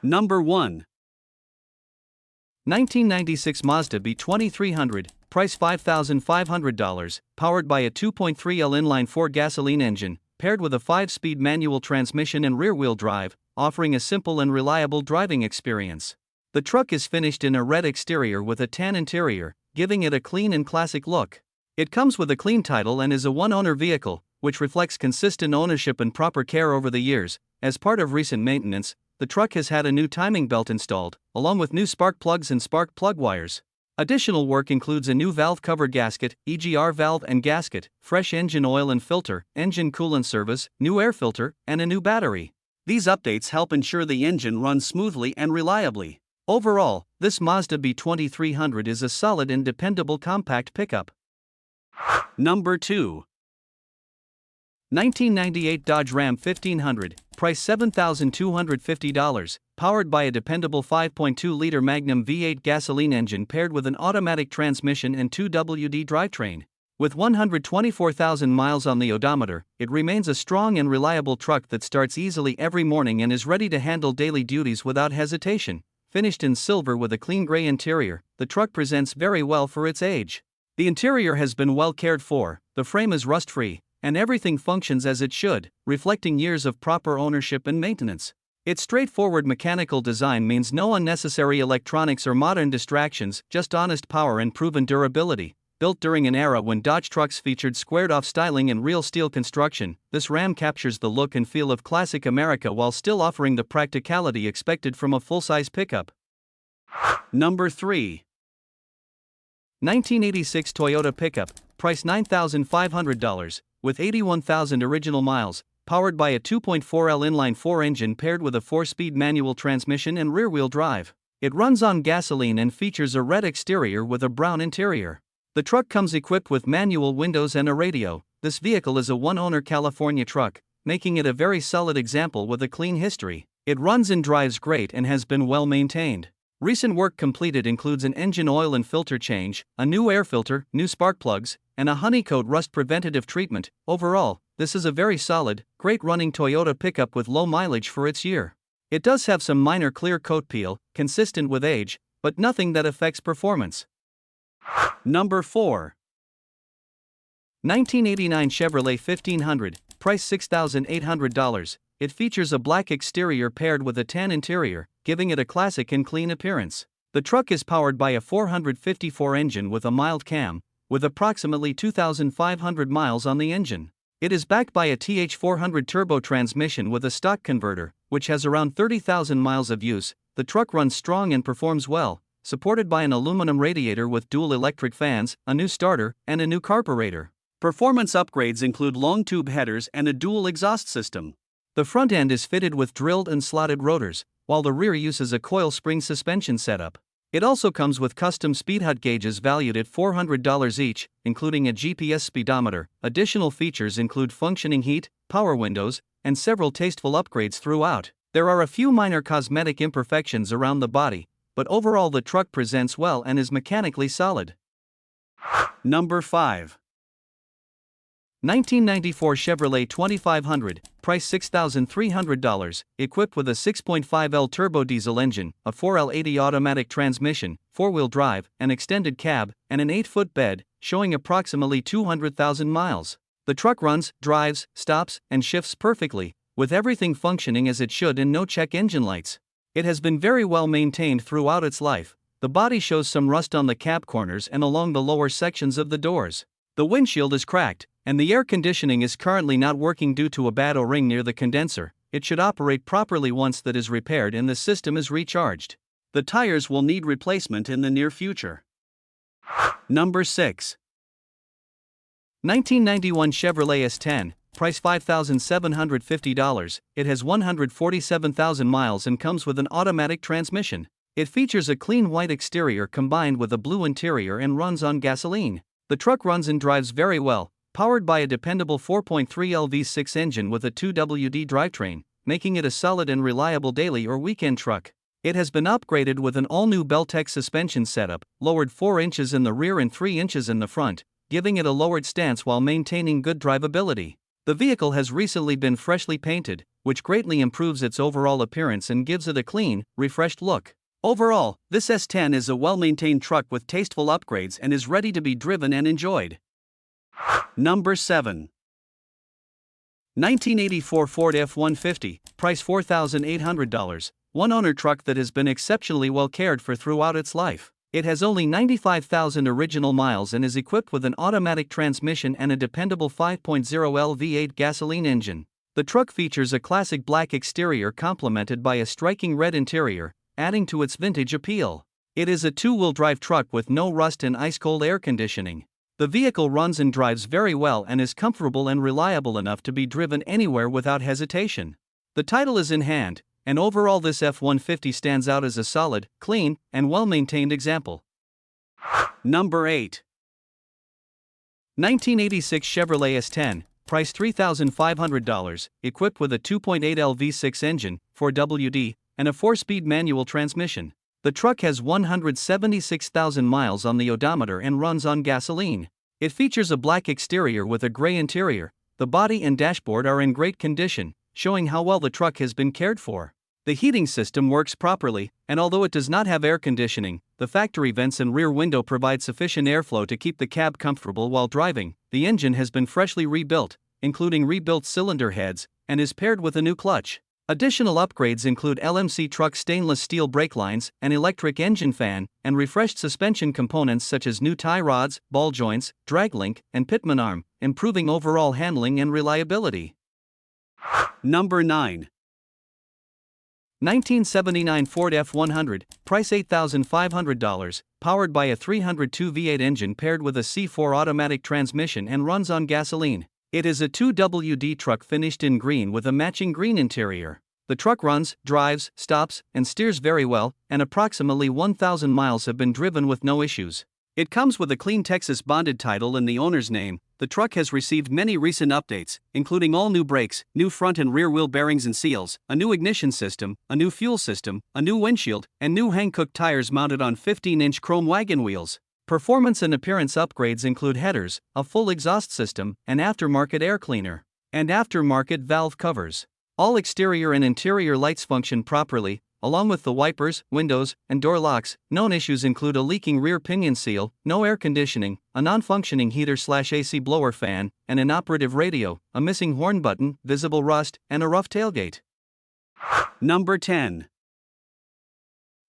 Number 1. 1996 Mazda B2300, price $5,500, powered by a 2.3L inline-4 gasoline engine, paired with a 5-speed manual transmission and rear-wheel drive, offering a simple and reliable driving experience. The truck is finished in a red exterior with a tan interior, giving it a clean and classic look. It comes with a clean title and is a one-owner vehicle, which reflects consistent ownership and proper care over the years. As part of recent maintenance, the truck has had a new timing belt installed, along with new spark plugs and spark plug wires. Additional work includes a new valve cover gasket, EGR valve and gasket, fresh engine oil and filter, engine coolant service, new air filter, and a new battery. These updates help ensure the engine runs smoothly and reliably. Overall, this Mazda B2300 is a solid and dependable compact pickup. Number 2. 1998 Dodge Ram 1500, price $7,250, powered by a dependable 5.2-liter Magnum V8 gasoline engine paired with an automatic transmission and 2WD drivetrain. With 124,000 miles on the odometer, it remains a strong and reliable truck that starts easily every morning and is ready to handle daily duties without hesitation. Finished in silver with a clean gray interior, the truck presents very well for its age. The interior has been well cared for, the frame is rust-free, and everything functions as it should, reflecting years of proper ownership and maintenance. Its straightforward mechanical design means no unnecessary electronics or modern distractions, just honest power and proven durability. Built during an era when Dodge trucks featured squared-off styling and real steel construction, this Ram captures the look and feel of classic America while still offering the practicality expected from a full-size pickup. Number 3. 1986 Toyota pickup, price $9,500, with 81,000 original miles, powered by a 2.4L inline-4 engine paired with a 4-speed manual transmission and rear-wheel drive. It runs on gasoline and features a red exterior with a brown interior. The truck comes equipped with manual windows and a radio. This vehicle is a one-owner California truck, making it a very solid example with a clean history. It runs and drives great and has been well maintained. Recent work completed includes an engine oil and filter change, a new air filter, new spark plugs, and a honeycoat rust preventative treatment. Overall, this is a very solid, great-running Toyota pickup with low mileage for its year. It does have some minor clear coat peel, consistent with age, but nothing that affects performance. Number 4. 1989 Chevrolet 1500, price $6,800. It features a black exterior paired with a tan interior, giving it a classic and clean appearance. The truck is powered by a 454 engine with a mild cam, with approximately 2,500 miles on the engine. It is backed by a TH400 turbo transmission with a stock converter, which has around 30,000 miles of use. The truck runs strong and performs well, supported by an aluminum radiator with dual electric fans, a new starter, and a new carburetor. Performance upgrades include long tube headers and a dual exhaust system. The front end is fitted with drilled and slotted rotors, while the rear uses a coil spring suspension setup. It also comes with custom speed gauges valued at $400 each, including a GPS speedometer. Additional features include functioning heat, power windows, and several tasteful upgrades throughout. There are a few minor cosmetic imperfections around the body, but overall the truck presents well and is mechanically solid. Number 5. 1994 Chevrolet 2500, price $6,300, equipped with a 6.5L turbo diesel engine, a 4L80 automatic transmission, 4-wheel drive, an extended cab, and an 8-foot bed, showing approximately 200,000 miles. The truck runs, drives, stops, and shifts perfectly, with everything functioning as it should and no check engine lights. It has been very well maintained throughout its life. The body shows some rust on the cab corners and along the lower sections of the doors. The windshield is cracked, and the air conditioning is currently not working due to a bad O-ring near the condenser. It should operate properly once that is repaired and the system is recharged. The tires will need replacement in the near future. Number 6. 1991 Chevrolet S10, price $5,750. It has 147,000 miles and comes with an automatic transmission. It features a clean white exterior combined with a blue interior and runs on gasoline. The truck runs and drives very well, powered by a dependable 4.3L V6 engine with a 2WD drivetrain, making it a solid and reliable daily or weekend truck. It has been upgraded with an all-new Beltec suspension setup, lowered 4 inches in the rear and 3 inches in the front, giving it a lowered stance while maintaining good drivability. The vehicle has recently been freshly painted, which greatly improves its overall appearance and gives it a clean, refreshed look. Overall, this S10 is a well-maintained truck with tasteful upgrades and is ready to be driven and enjoyed. Number 7. 1984 Ford F150, price $4,800, one-owner truck that has been exceptionally well cared for throughout its life. It has only 95,000 original miles and is equipped with an automatic transmission and a dependable 5.0L V8 gasoline engine. The truck features a classic black exterior complemented by a striking red interior, adding to its vintage appeal. It is a two-wheel drive truck with no rust and ice-cold air conditioning. The vehicle runs and drives very well and is comfortable and reliable enough to be driven anywhere without hesitation. The title is in hand, and overall this F-150 stands out as a solid, clean, and well-maintained example. Number 8. 1986 Chevrolet S10, price $3,500, equipped with a 2.8L V6 engine, 4WD, and a 4-speed manual transmission. The truck has 176,000 miles on the odometer and runs on gasoline. It features a black exterior with a gray interior. The body and dashboard are in great condition, showing how well the truck has been cared for. The heating system works properly, and although it does not have air conditioning, the factory vents and rear window provide sufficient airflow to keep the cab comfortable while driving. The engine has been freshly rebuilt, including rebuilt cylinder heads, and is paired with a new clutch. Additional upgrades include LMC truck stainless steel brake lines, an electric engine fan, and refreshed suspension components such as new tie rods, ball joints, drag link, and pitman arm, improving overall handling and reliability. Number 9. 1979 Ford F100, price $8,500, powered by a 302 V8 engine paired with a C4 automatic transmission and runs on gasoline. It is a 2WD truck finished in green with a matching green interior. The truck runs, drives, stops, and steers very well, and approximately 1,000 miles have been driven with no issues. It comes with a clean Texas bonded title in the owner's name. The truck has received many recent updates, including all new brakes, new front and rear wheel bearings and seals, a new ignition system, a new fuel system, a new windshield, and new Hankook tires mounted on 15-inch chrome wagon wheels. Performance and appearance upgrades include headers, a full exhaust system, an aftermarket air cleaner, and aftermarket valve covers. All exterior and interior lights function properly, along with the wipers, windows, and door locks. Known issues include a leaking rear pinion seal, no air conditioning, a non-functioning heater/AC blower fan, an inoperative radio, a missing horn button, visible rust, and a rough tailgate. Number 10.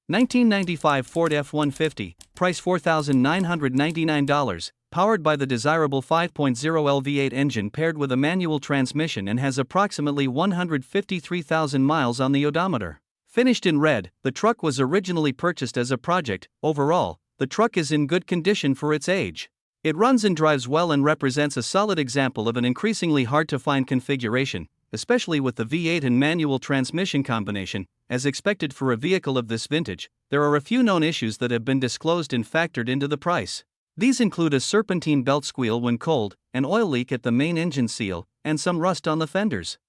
1995 Ford F-150, price $4,999, powered by the desirable 5.0L V8 engine paired with a manual transmission and has approximately 153,000 miles on the odometer. Finished in red, the truck was originally purchased as a project. Overall, the truck is in good condition for its age. It runs and drives well and represents a solid example of an increasingly hard-to-find configuration, especially with the V8 and manual transmission combination. As expected for a vehicle of this vintage, there are a few known issues that have been disclosed and factored into the price. These include a serpentine belt squeal when cold, an oil leak at the main engine seal, and some rust on the fenders.